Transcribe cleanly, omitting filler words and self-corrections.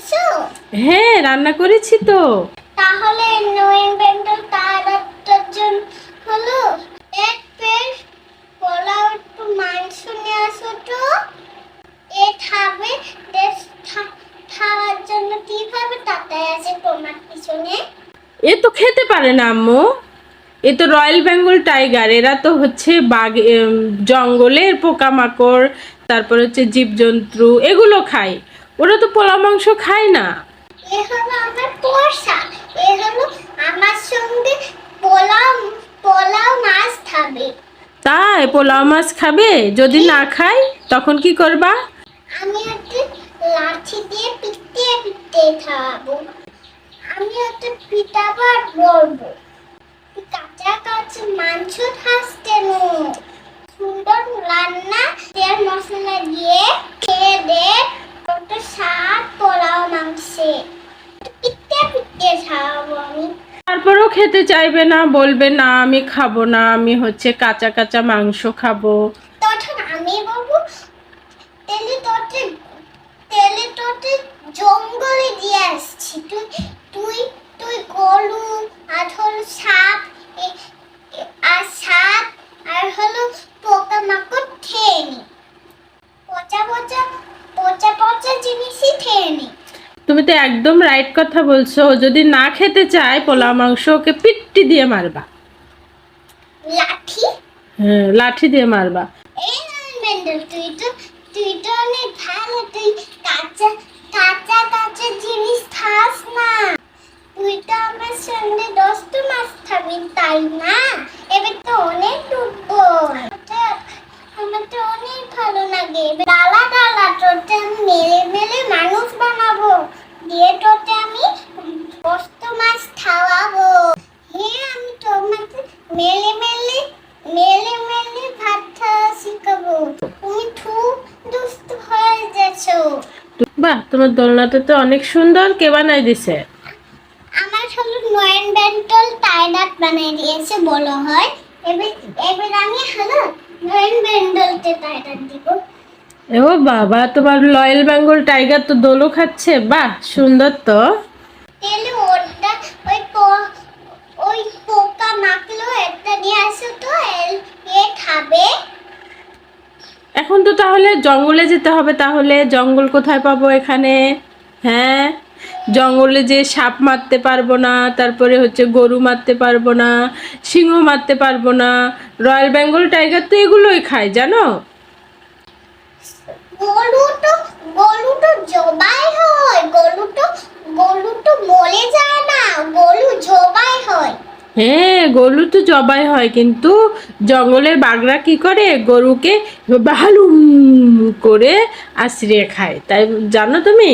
করেছো? হ্যাঁ, রান্না করেছি তো। তাহলে নয়ন বেন্ডল তাড়াতাড়ির জন্য হলো এক প্লেট পোলাও একটু মাংস নিয়ে আসো তো। এ খাবে খাওয়ার জন্য কিভাবে তাতায় আছে তোমার পিছনে? এ তো খেতে পারে না আম্মু। এ তো রয়্যাল বেঙ্গল টাইগার, এরা তো হচ্ছে বাঘ, জঙ্গলের পোকামাকড়, তারপর হচ্ছে জীবজন্তু এগুলো খায়। ওরা তো পোলা মাংস খায় না। এ হলো আমার পোষা। এ হলো আমার সঙ্গে পোলাও পোলাও মাছ খাবে। তাই পোলাও মাছ খাবে? যদি না খায় তখন কি করবা? আমি একটা লাঠি দিয়ে পিটতে পিটতে খাওয়াবো। আমি একটা পিঠাবার বলবো কাঁচা কাঁচা মাংস খাসতে নো সুন্দর রান্না তেল মশলা দিয়ে খেয়ে দে কত স্বাদ পোলাও মাংসে। পিটতে পিটতে খাওয়াবো আমি। তারপরেও খেতে চাইবে না, বলবে না আমি খাবো না, আমি হচ্ছে কাঁচা কাঁচা মাংস খাবো। তখন আমি বলবো তেলে তোতে তেলে তোতে জঙ্গলে দিয়ে আসছি। তুই তুই তুই গরু আর হলো সাপ আর সাপ আর হলো পোকামাকড় খেয়ে নি। পচা পচা পচা পচা জিনিসই খেয়ে নি। তুমি তো একদম রাইট কথা বলছো। ও যদি না খেতে চায় পোলাও মাংস, ওকে পিট্টি দিয়ে মারবা। লাঠি? হ্যাঁ, লাঠি দিয়ে মারবা। এই মেন্ডেল তুই তো অনেক ভালো। তুই কাঁচা কাঁচা কাঁচা জিনিস খাস না। তুই তো আমার সঙ্গে দোস্ত মাছ খাবি তাই না? এবার তো অনেক দুর্বল। আমার তো অনেক ভালো লাগে। ডালা ডালা তোতে আমি মেলে মেলে মানুষ বানাবো। দিয়ে তোতে আমি দোস্ত মাছ খাওয়াবো। হ্যাঁ, আমি তোমাকে মেলে মেলে মেলে মেলে ভাত খাওয়া শিখাবো। তুমি খুব দুষ্ট হয়ে যাচ্ছো। বাহ, তোমার দোলনাটা তো অনেক সুন্দর। কে বানাই দিছে? আমার হলো নয়ন বেন্টল টাইলার বানিয়ে দিয়েছে বলো হয়। এবার এবার আমি হলো নয়ন বেন্টলতে টাইলার দিব। ও বাবা, তোমার রয়্যাল বেঙ্গল টাইগার তো দোলও খাচ্ছে। বাহ, সুন্দর তো। তাহলে ওটা ওই পোকা মাকলো একটা নিয়ে আসো তো এ খাবে। এখন তো তাহলে জঙ্গলে যেতে হবে। তাহলে জঙ্গল কোথায় পাবো এখানে? হ্যাঁ, জঙ্গলে যে সাপ মারতে পারবো না, তারপরে হচ্ছে গরু মারতে পারবো না, সিংহ মারতে পারবো না। রয়্যাল বেঙ্গল টাইগার তো এগুলোই খায়, জানো। গরু তো জবাই হয়। গরু তো মরে যায় না। গরু জবাই হয়। হ্যাঁ, গরু তো জবাই হয়, কিন্তু জঙ্গলের বাঘরা কি করে? গরুকে ভালুম করে আশ্রিয়ে খায়, তাই জানো তুমি?